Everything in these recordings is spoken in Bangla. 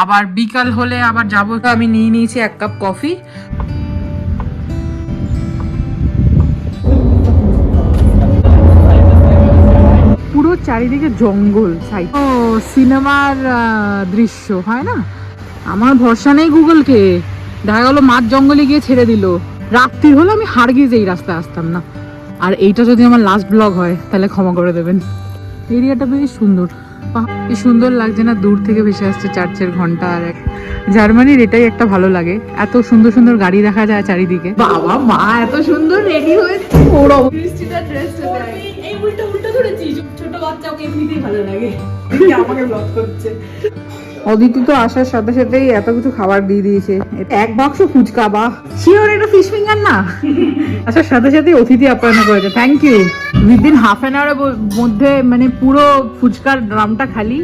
আবার বিকাল হলে আবার যাবো। আমি নিয়ে নিয়েছি 1 কাপ কফি। পুরো চারিদিকে জঙ্গল সাইড, ও সিনেমার দৃশ্য হয় না। আমার ভরসা নেই গুগলকে, দেখা গেলো মাঝ জঙ্গলে গিয়ে ছেড়ে দিল। রাত্রির হলে আমি হারগিজ এই রাস্তায় আসতাম না। আর এইটা যদি আমার লাস্ট ব্লগ হয় তাহলে ক্ষমা করে দেবেন। এরিয়াটা বেশ সুন্দর, কি সুন্দর লাগছে না, দূর থেকে ভেসে আসছে চার্চের ঘন্টা। আর এক জার্মানির এটাই একটা ভালো লাগে, এত সুন্দর সুন্দর গাড়ি দেখা যায় চারিদিকে। বাবা মা এত সুন্দর রেডি হয়েছে, ওরা বৃষ্টিটা ড্রেসটা এই উল্টো উল্টো ধরেছি। ছোট বাচ্চাকে এমনিতেই ভালো লাগে, আমাকে ব্লগ করছে। অদিতি তো আসার সাথে সাথেই এত কিছু খাবার দিয়ে দিয়েছে, 1 বাক্স ফুচকা। বা শিওর এটা ফিশ ফিঙ্গার না? আসার সাথে সাথে অতিথি আপ্যায়ন করেছে, thank you. Within half an আওয়ারের মধ্যে মানে পুরো ফুচকার ড্রামটা খালি।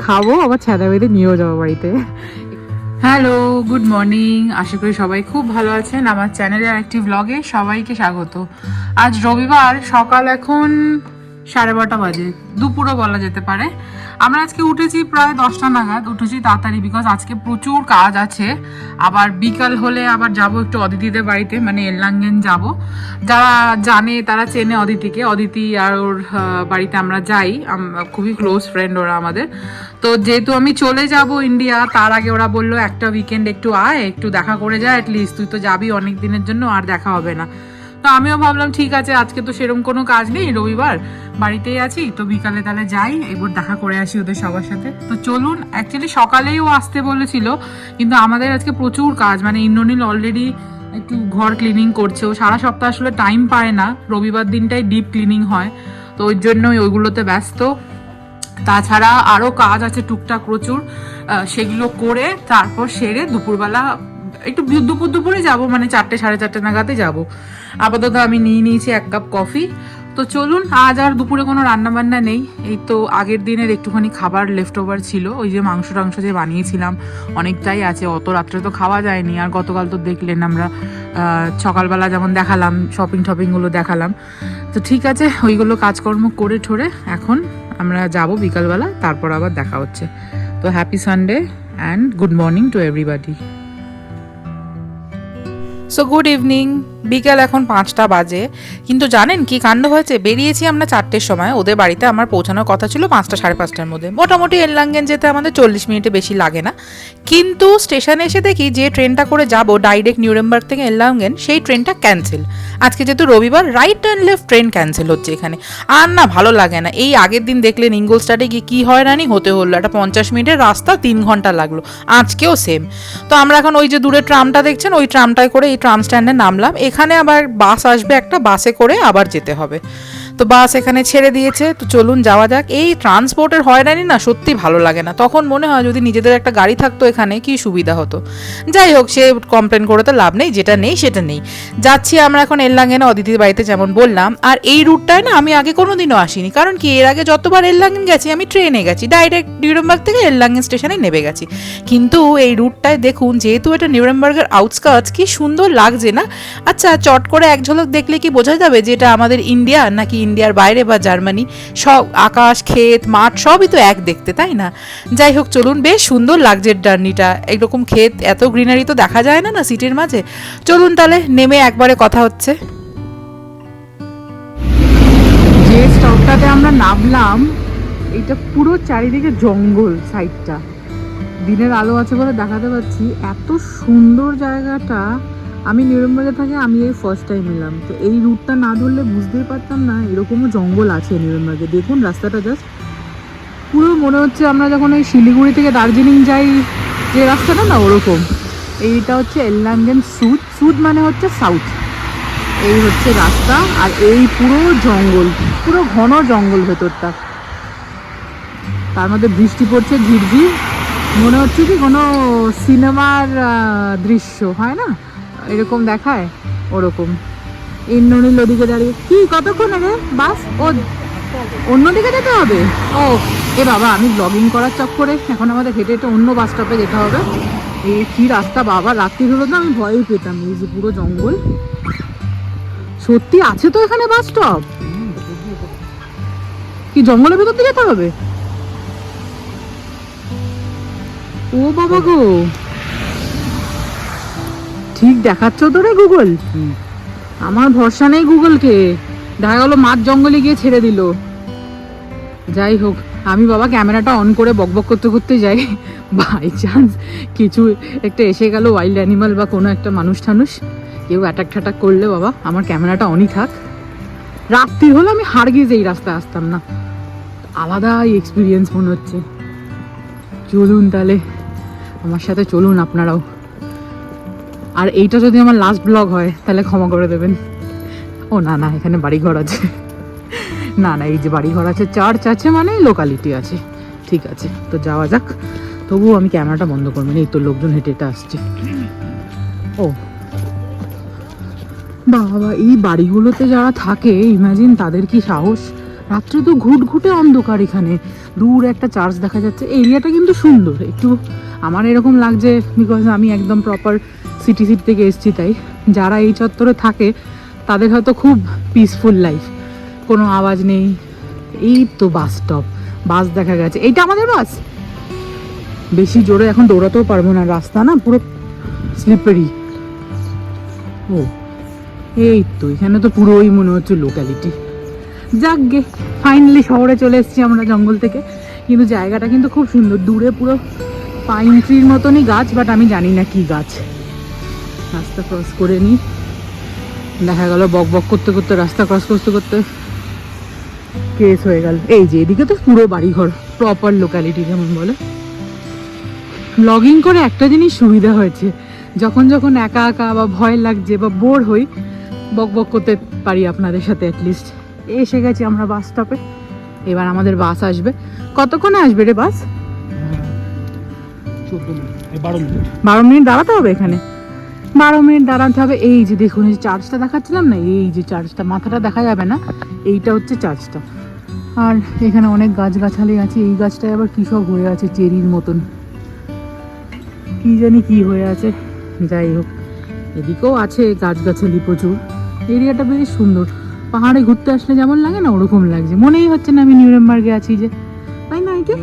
খাবো আবার ছাদা বেঁধে নিয়েও যাবো বাড়িতে। হ্যালো, গুড মর্নিং, আশা করি সবাই খুব ভালো আছেন। আমার চ্যানেলের একটি ব্লগে সবাইকে স্বাগত। আজ রবিবার, সকাল এখন 12:30 বাজে, দুপুরও বলা যেতে পারে। আমরা আজকে উঠেছি প্রায় 10টা নাগাদ, উঠেছি তাড়াতাড়ি, বিকজ আজকে প্রচুর কাজ আছে। আবার বিকাল হলে আবার যাব একটু অদিতিদের বাড়িতে, মানে এল্লাঙ্গেন যাব। যারা জানে তারা চেনে অদিতিকে, অদিতি আর ওর বাড়িতে আমরা যাই, খুবই ক্লোজ ফ্রেন্ড ওরা আমাদের। তো যেহেতু আমি চলে যাব ইন্ডিয়া, তার আগে ওরা বললো একটা উইকেন্ড একটু আয়, একটু দেখা করে যা অ্যাটলিস্ট, তুই তো যাবি অনেক দিনের জন্য, আর দেখা হবে না। তো আমিও ভাবলাম ঠিক আছে, আজকে তো সেরকম কোনো কাজ নেই, রবিবার বাড়িতেই আছি, তো বিকালে তাহলে যাই, এবার দেখা করে আসি ওদের সবার সাথে। তো চলুন, অ্যাকচুয়ালি সকালেই ও আসতে বলেছিল, কিন্তু আমাদের আজকে প্রচুর কাজ, মানে ইন্দ্রনীল অলরেডি একটু ঘর ক্লিনিং করছে। ও সারা সপ্তাহ আসলে টাইম পায় না, রবিবার দিনটাই ডিপ ক্লিনিং হয়, তো ওই জন্যই ওইগুলোতে ব্যস্ত। তাছাড়া আরও কাজ আছে টুকটাক প্রচুর, সেগুলো করে তারপর সেরে দুপুরবেলা একটু দুপুরে যাব, মানে 4টে 4:30 নাগাদে যাব। আপাতত আমি নিয়ে নিয়েছি 1 কাপ কফি। তো চলুন, আজ আর দুপুরে কোনো রান্না বান্না নেই, এই তো আগের দিনের একটুখানি খাবার লেফট ওভার ছিল, ওই যে মাংস টাংস যে বানিয়েছিলাম অনেকটাই আছে, অত রাত্রে তো খাওয়া যায়নি। আর গতকাল তো দেখলেন আমরা সকালবেলা যেমন দেখালাম, শপিংগুলো দেখালাম। তো ঠিক আছে, ওইগুলো কাজকর্ম করে ঠোরে এখন আমরা যাব বিকালবেলা, তারপর আবার দেখা হচ্ছে। তো happy Sunday and good morning to everybody. So good evening, বিকাল এখন 5টা বাজে। কিন্তু জানেন কি কাণ্ড হয়েছে, বেরিয়েছি আমরা 4টের সময়, ওদের বাড়িতে আমার পৌঁছানোর কথা ছিল 5টা 5:30টার মধ্যে। মোটামুটি এল্লাঙ্গেন যেতে আমাদের 40 মিনিটে বেশি লাগে না। কিন্তু স্টেশনে এসে দেখি যে ট্রেনটা করে যাব ডাইরেক্ট নিউরেমবার্গ থেকে এল্লাঙ্গেন, সেই ট্রেনটা ক্যান্সেল। আজকে যেহেতু রবিবার, right and left train cancel হচ্ছে এখানে। আর না ভালো লাগে না। এই আগের দিন দেখলেন ইঙ্গলস্টাডে গিয়ে কী হয়রানি হতে হলো, একটা 50 মিনিটের রাস্তা 3 ঘন্টা লাগলো, আজকেও সেম। তো আমরা এখন ওই যে দূরে ট্রামটা দেখছেন, ওই ট্রামটায় করে এই ট্রাম স্ট্যান্ডে নামলাম। এখানে আবার বাস আসবে একটা, বাসে করে আবার যেতে হবে। তো বাস এখানে ছেড়ে দিয়েছে, তো চলুন যাওয়া যাক। এই ট্রান্সপোর্টের হয়রানি না সত্যি ভালো লাগে না। তখন মনে হয় যদি নিজেদের একটা গাড়ি থাকতো এখানে কি সুবিধা হতো। যাই হোক, সে কমপ্লেন করে তো লাভ নেই, যেটা নেই সেটা নেই। যাচ্ছি আমরা এখন এল্লাঙ্গেনে অদিতির বাড়িতে, যেমন বললাম। আর এই রুটটায় না আমি আগে কোনোদিনও আসিনি, কারণ কি এর আগে যতবার এল্লাঙ্গেন গেছি আমি ট্রেনে গেছি, ডাইরেক্ট নিউরেমবার্গ থেকে এল্লাঙ্গেন স্টেশনে নেমে গেছি। কিন্তু এই রুটটায় দেখুন, যেহেতু এটা নিউরেমবার্গের আউটস্কার্টস, কি সুন্দর লাগছে না? আচ্ছা, চট করে এক ঝলক দেখলে কি বোঝা যাবে যে এটা আমাদের ইন্ডিয়া নাকি ইন্ডিয়ার বাইরে বা জার্মানি? সব আকাশ, ক্ষেত, মাঠ সবই তো এক দেখতে, তাই না? যাই হোক, চলুন, বেশ সুন্দর লাগছে জার্নিটা। এরকম ক্ষেত, এত গ্রিনারি তো দেখা যায় না সিটির মাঝে। চলুন তাহলে নেমে একবারে কথা হচ্ছে। যে স্টপটাতে আমরা নামলাম, এটা পুরো চারিদিকে জঙ্গল সাইডটা, দিনের আলো আছে বলে দেখাতে পাচ্ছি। এত সুন্দর জায়গাটা, আমি নিউরেমবার্গে থাকি, আমি এই ফার্স্ট টাইম এলাম। তো এই রুটটা না ধরলে বুঝতেই পারতাম না এরকমও জঙ্গল আছে নিউরেমবার্গে। দেখুন রাস্তাটা জাস্ট পুরো মনে হচ্ছে আমরা যখন ওই শিলিগুড়ি থেকে দার্জিলিং যাই যে রাস্তাটা না, ওরকম। এইটা হচ্ছে এল্লাঙ্গেন সুদ মানে হচ্ছে সাউথ। এই হচ্ছে রাস্তা, আর এই পুরো জঙ্গল, পুরো ঘন জঙ্গল ভেতরটা। তার মধ্যে বৃষ্টি পড়ছে ঝিরঝির, মনে হচ্ছে কি কোনো সিনেমার দৃশ্য হয় না, এরকম দেখায়, ওরকম। ইন্দ্রনীল ওদিকে দাঁড়িয়ে, কি কতক্ষণ আগে বাস, ও অন্যদিকে যেতে হবে। ও এ বাবা, আমি ব্লগিং করার চক্করে এখন আমাদের হেঁটে হেঁটে অন্য বাস স্টপে যেতে হবে। এই কি রাস্তা বাবা, রাত্রি হলো না আমি ভয়ই পেতাম। এই যে পুরো জঙ্গল, সত্যি আছে তো এখানে বাস স্টপ? কি জঙ্গলের ভেতর দিয়ে যেতে হবে? ও বাবা গো, ঠিক দেখাচ্ছ তো রে গুগল? আমার ভরসা নেই গুগলকে, দেখা গেল মাঝ জঙ্গলে গিয়ে ছেড়ে দিল। যাই হোক, আমি বাবা ক্যামেরাটা অন করে বকবক করতে করতে যাই, বাই চান্স কিছু একটা এসে গেল, ওয়াইল্ড অ্যানিমাল বা কোনো একটা মানুষ টানুষ কেউ অ্যাটাক ঠ্যাটাক করলে বাবা আমার ক্যামেরাটা অনই থাক। রাত্রি হলে আমি হারগিজ এই রাস্তায় আসতাম না, আলাদাই এক্সপিরিয়েন্স মনে হচ্ছে। চলুন তাহলে আমার সাথে চলুন আপনারাও। আর এইটা যদি আমার লাস্ট ব্লগ হয় তাহলে ক্ষমা করে দেবেন। ও না না, এখানে বাড়িঘর আছে, না না এই যে বাড়িঘর আছে, চার্চ আছে, মানে লোকালিটি আছে, ঠিক আছে তো যাওয়া যাক। তবুও আমি ক্যামেরাটা বন্ধ করবো না, এই তো লোকজন হেঁটে হেঁটে আসছে। ও বাবা, এই বাড়িগুলোতে যারা থাকে ইমাজিন তাদের কি সাহস। রাত্রে তো ঘুটঘুটে অন্ধকার, এখানে দূর একটা চার্চ দেখা যাচ্ছে। এরিয়াটা কিন্তু সুন্দর একটু, আমার এরকম লাগছে বিকজ আমি একদম প্রপার সিটি থেকে এসেছি, তাই যারা এই চত্বরে থাকে তাদের হয়তো খুব পিসফুল লাইফ, কোনো আওয়াজ নেই। এই তো বাস স্টপ, বাস দেখা গেছে, এইটা আমাদের বাস। বেশি জোরে এখন দৌড়াতেও পারবো না, রাস্তা না পুরো স্লিপারি। ও এই তো, এখানে তো পুরোই মনে হচ্ছে লোকালিটি। যাক গে, ফাইনালি শহরে চলে এসেছি আমরা জঙ্গল থেকে। কিন্তু জায়গাটা কিন্তু খুব সুন্দর, দূরে পুরো পাইন ট্রির মতনই গাছ, বাট আমি জানি না কি গাছ। রাস্তা ক্রস করে নিই, দেখা গেল বক বক করতে করতে রাস্তা ক্রস করতে করতে কেস হয়ে গেল। এই যে এদিকে তো পুরো বাড়িঘর, প্রপার লোকালিটি যেমন বলে। ব্লগিং করে একটা জিনিস সুবিধা হয়েছে, যখন যখন একা একা বা ভয় লাগছে বা বোর হই, বক বক করতে পারি আপনাদের সাথে। অ্যাটলিস্ট এসে গেছি আমরা বাস স্টপে, এবার আমাদের বাস আসবে। কতক্ষণে আসবে রে বাস? 12 মিনিট দাঁড়াতে হবে এখানে, 12 মিনিট দাঁড়াতে হবে। এই যে দেখুন, এই যে চার্চটা দেখাচ্ছিলাম না, এই যে চার্চটা, মাথাটা দেখা যাবে না, এইটা হচ্ছে চার্চটা। আর এখানে অনেক গাছগাছালি আছে, এই গাছটায় আবার কী সব হয়ে আছে চেরির মতন, কি জানি কি হয়ে আছে। যাই হোক, এদিকেও আছে গাছগাছালি প্রচুর। এরিয়াটা বেশ সুন্দর, পাহাড়ে ঘুরতে আসলে যেমন লাগে না ওরকম লাগছে, মনেই হচ্ছে না আমি নিউরেমবার্গে আছি যে, তাই না? এটা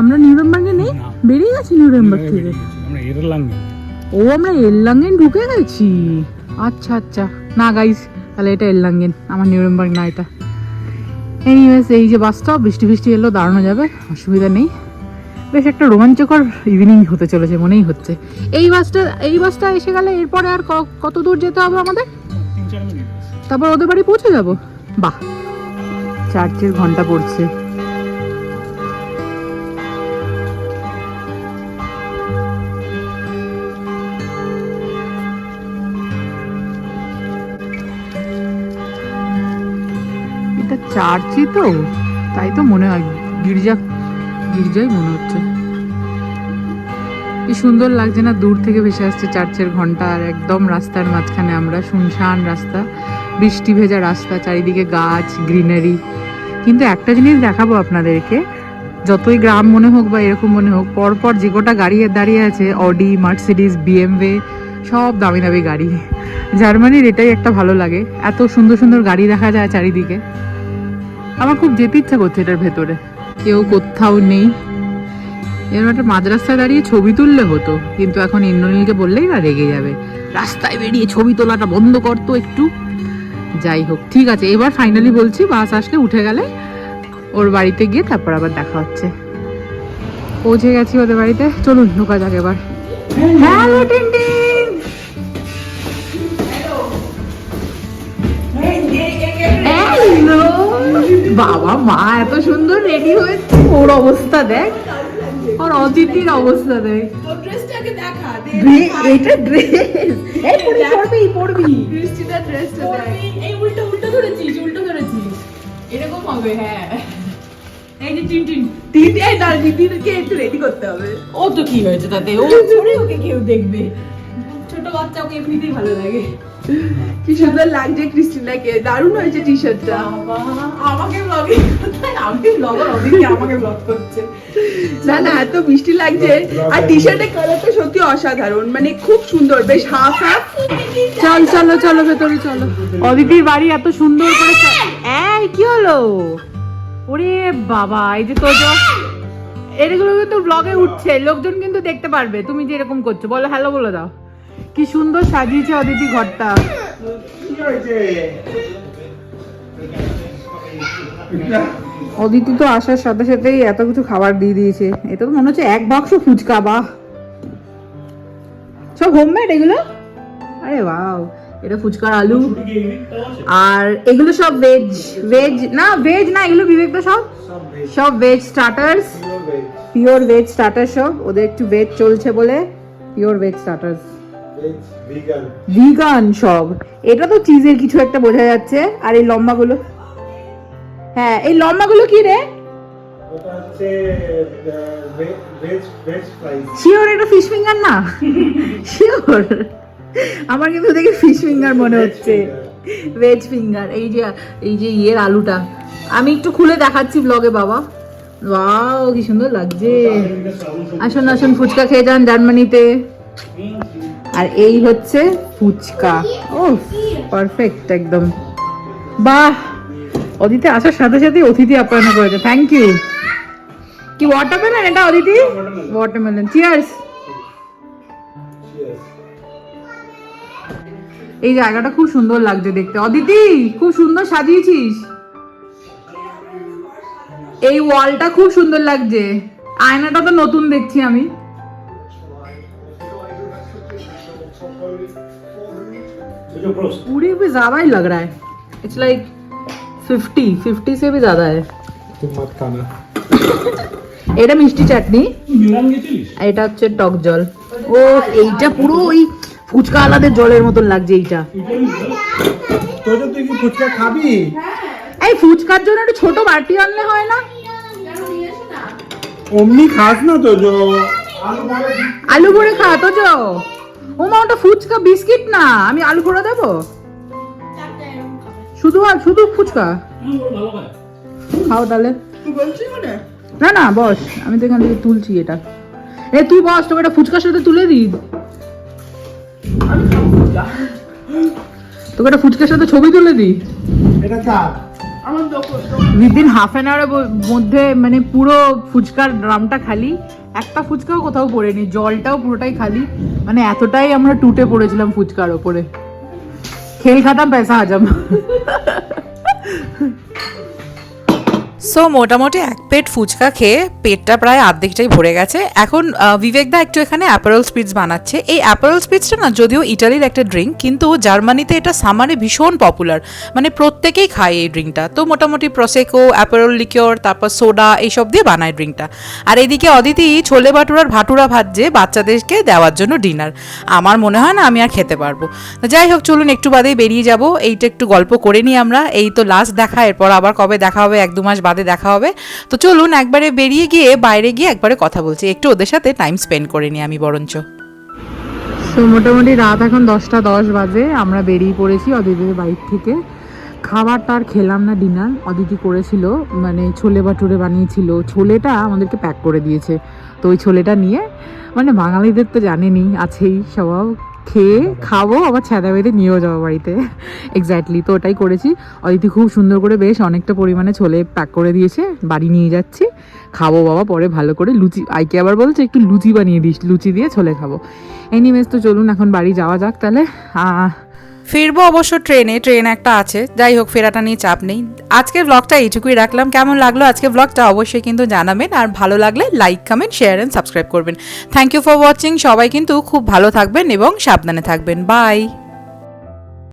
আমরা নিউরেমবার্গে নেই, বেরিয়ে গেছি নিউরেমবার্গ থেকে। ও আমরা এরলাঙ্গেন ঢুকে গেছি, আচ্ছা আচ্ছা। না গাইস, তাহলে এটা এরলাঙ্গেন, আমার নিউরেমবার্গ না এটা। এনিওয়েজ, এই যে বাসটা, বৃষ্টি বৃষ্টি এলো দাঁড়ানো যাবে, অসুবিধা নেই। বেশ একটা রোমাঞ্চকর ইভিনিং হতে চলেছে মনেই হচ্ছে। এই বাসটা এসে গেলে এরপরে আর কত দূর যেতে হবে আমাদের? 3-4 মিনিট, তারপর ওদের বাড়ি পৌঁছে যাবো। বাহ, চার্চের ঘন্টা পড়ছে। এটা চার্চই তো, তাই তো মনে হয়, গির্জাই মনে হচ্ছে। কি সুন্দর লাগছে না, দূর থেকে ভেসে আসছে চার্চের ঘন্টা। আর একদম রাস্তার মাঝখানে আমরা, শুনশান রাস্তা, বৃষ্টি ভেজা রাস্তা, চারিদিকে গাছ, গ্রিনারি। কিন্তু একটা জিনিস দেখাবো আপনাদেরকে, যতই গ্রাম মনে হোক বা এরকম মনে হোক, পরপর যে কটা গাড়ি দাঁড়িয়ে আছে, অডি, মার্সিডিজ, বিএমওয়ে, সব দামি দামি গাড়ি। জার্মানির এটাই একটা ভালো লাগে, এত সুন্দর সুন্দর গাড়ি দেখা যায় চারিদিকে। আমার খুব যেতে ইচ্ছা করছে এটার ভেতরে, কেউ কোথাও নেই। এরকম একটা মাঝ রাস্তায় দাঁড়িয়ে ছবি তুললে হতো, কিন্তু এখন ইন্দ্রনীলকে বললেই না রেগে যাবে, রাস্তায় বেরিয়ে ছবি তোলাটা বন্ধ করতো একটু। যাই হোক, ঠিক আছে, এবার ফাইনালি বলছি, বাস আসলে উঠে গেলে ওর বাড়িতে গিয়ে তারপর আবার দেখা হচ্ছে। পৌঁছে গেছি ওদের বাড়িতে, চলুন ঢোকা যাক এবার। Hello Tintin, hello. বাবা মা এত সুন্দর রেডি হয়েছে, ওর অবস্থা দেখ, ওর অতিথির অবস্থা দেখ। এটা ড্রেস, এই পড়বি ক্রিস্টিটা ড্রেসটা দেখ, এই উল্টো ধরেছিস, এরকম হবে। হ্যাঁ, এই যে টিনটিন এই দাঁড়া, দিদিকে একটু রেডি করতে হবে। ও তো কি হয়েছে তাতে, ও ছোট, ওকে কেউ দেখবে, ছোট বাচ্চা ওকে এমনিতেই ভালো লাগে। কি সুন্দর লাগছে ক্রিস্টিনাকে, দারুণ হয়েছে টি শার্টটা। আমাকে ব্লগিং করতে, আমি ব্লগার, ওদিকে আমাকে ব্লগ করছে। না না, এত মিষ্টি লাগছে, আর টি শার্টের কালারটা সত্যি অসাধারণ, মানে খুব সুন্দর, বেশ হাফ হাফ। চলো ভেতরে চলো। অদিতির বাড়ি এত সুন্দর করে, এই কি হলো? ওরে বাবা, এই যে তোজো, এগুলো কিন্তু ব্লগে উঠছে, লোকজন কিন্তু দেখতে পারবে তুমি যে এরকম করছো। বলো হ্যালো বলে দাও। কি সুন্দর সাজিয়েছে অদিতি ঘরটা। অদিতি তো আসার সাথে সাথেই এত কিছু খাবার দিয়ে দিয়েছে। এটা তো মনে হচ্ছে এক বাক্স ফুচকা। বাহ, সব হোমমেড এগুলো। আরে বাও, এটা ফুচকার আলু। আর এগুলো সব ভেজ না, এগুলো বিবেক তো সব veg starters, pure veg starter সব। ওদের একটু ভেজ চলছে বলে পিওর ভেজ স্টার্টার্স, ভিগান সব। এটা তো চিজের কিছু একটা বোঝা যাচ্ছে। আর এই লম্বাগুলো, হ্যাঁ এই লম্বাগুলো কি রে? শিওর এটা ফিশ ফিঙ্গার না? শিওর আমার কিন্তু দেখে ফিশ ফিঙ্গার মনে হচ্ছে, ভেজ ফিঙ্গার। এই যে ইয়ের আলুটা আমি একটু খুলে দেখাচ্ছি ব্লগে বাবা। ওয়াও কি সুন্দর লাগছে। আসুন ফুচকা খেয়ে যান জার্মানিতে। আর এই হচ্ছে ফুচকা। ও পারফেক্ট একদম। বাহ, অদিতি আসার সাথে সাথে অতিথি আপ্যায়ন করেছে। Thank you. কি ওয়াটারমেলন এটা অদিতি? ওয়াটারমেলন। চিয়ার্স। এই জায়গাটা খুব সুন্দর লাগছে দেখতে। অদিতি খুব সুন্দর সাজিয়েছিস। এই ওয়ালটা খুব সুন্দর লাগছে। আয়নাটা তো নতুন দেখছি আমি। पूरी भी ज्यादा ही लग रहा है। इट्स लाइक 50 से भी ज्यादा है। तुम मत खाना। এটা মিষ্টি চাটনি, এটা হচ্ছে টক জল। ও এইটা পুরো ওই ফুচকা আলাদের জলের মতন লাগছে এইটা। তুই কি ফুচকা খাবি? এই ফুচকার জন্য একটা ছোট বাটি আনলে হয় না? অমনি খাস না তো জো। আলু ভরে খা তো জো। ওমা ওটা ফুচকা বিস্কিট না, আমি আলু ভরে দেবো? শুধু ফুচকা খাও তাহলে। না বস, আমি তো এখান থেকে তুলছি এটা। তুই বস, তোকে এটা ফুচকার সাথে তুলে দিই। তোকে এটা ফুচকার সাথে ছবি তুলে দিই। উইদিন হাফ অ্যান আওয়ারের মধ্যে মানে পুরো ফুচকার ড্রামটা খালি, একটা ফুচকাও কোথাও পড়েনি, জলটাও পুরোটাই খালি। মানে এতটাই আমরা টুটে পড়েছিলাম ফুচকার ওপরে। খেল খাতাম পয়সা হাজাম। সো মোটামুটি এক প্লেট ফুচকা খেয়ে পেটটা প্রায় অর্ধেকটাই ভরে গেছে। এখন বিবেকদা একটু এখানে অ্যাপারেল স্পিরিটস বানাচ্ছে। এই অ্যাপারেল স্পিরিটসটা না যদিও ইটালির একটা ড্রিঙ্ক, কিন্তু জার্মানিতে এটা সামারে ভীষণ পপুলার, মানে প্রত্যেকেই খায় এই ড্রিঙ্কটা। তো মোটামুটি প্রসেকো, অ্যাপারেল লিকিওর, তারপর সোডা এইসব দিয়ে বানায় ড্রিঙ্কটা। আর এদিকে অদিতি ছোলে ভাটুরার ভাটুরা ভাজছে বাচ্চাদেরকে দেওয়ার জন্য ডিনার। আমার মনে হয় না আমি আর খেতে পারবো। যাই হোক চলুন একটু বাদেই বেরিয়ে যাব। এইটা একটু গল্প করে নিই আমরা। এই তো লাস্ট দেখা, এরপর আবার কবে দেখা হবে? 1-2 মাস বাদে দেখা হবে। তো চলুন একবারে বেরিয়ে গিয়ে বাইরে গিয়ে একবারে কথা বলছি, একটু ওদের সাথে টাইম স্পেন্ড করে নিই আমি বরঞ্চ। তো মোটামুটি রাত এখন 10:10 বাজে। আমরা বেরিয়ে পড়েছি অদিতির বাইক থেকে। খাবারটা আর খেলাম না, ডিনার অদিতি করেছিল, মানে ছোলে ভাটুরে বানিয়েছিল। ছোলেটা আমাদেরকে প্যাক করে দিয়েছে। তো ওই ছোলেটা নিয়ে, মানে বাঙালিদের তো জানেনই আছেই স্বভাব, খেয়ে খাবো আবার ছ্যাদা বেঁধে নিয়েও যাবো বাড়িতে। এক্স্যাক্টলি, তো ওটাই করেছি। অদিতি খুব সুন্দর করে বেশ অনেকটা পরিমাণে ছোলে প্যাক করে দিয়েছে, বাড়ি নিয়ে যাচ্ছি। খাবো বাবা পরে ভালো করে। লুচি, আইকে আবার বলছে একটু লুচি বানিয়ে দিস, লুচি দিয়ে ছোলে খাবো। এনিওয়েজ তো চলুন এখন বাড়ি যাওয়া যাক তাহলে। ফিরবো অবশ্য ট্রেন একটা আছে, যাই হোক ফেরাটা নিয়ে চাপ নেই। আজকের ব্লগটা এইটুকুই রাখলাম। কেমন লাগলো আজকের ব্লগটা অবশ্যই কিন্তু জানাবেন, আর ভালো লাগলে like, comment, share and subscribe করবেন। Thank you for watching. সবাই কিন্তু খুব ভালো থাকবেন এবং সাবধানে থাকবেন। বাই।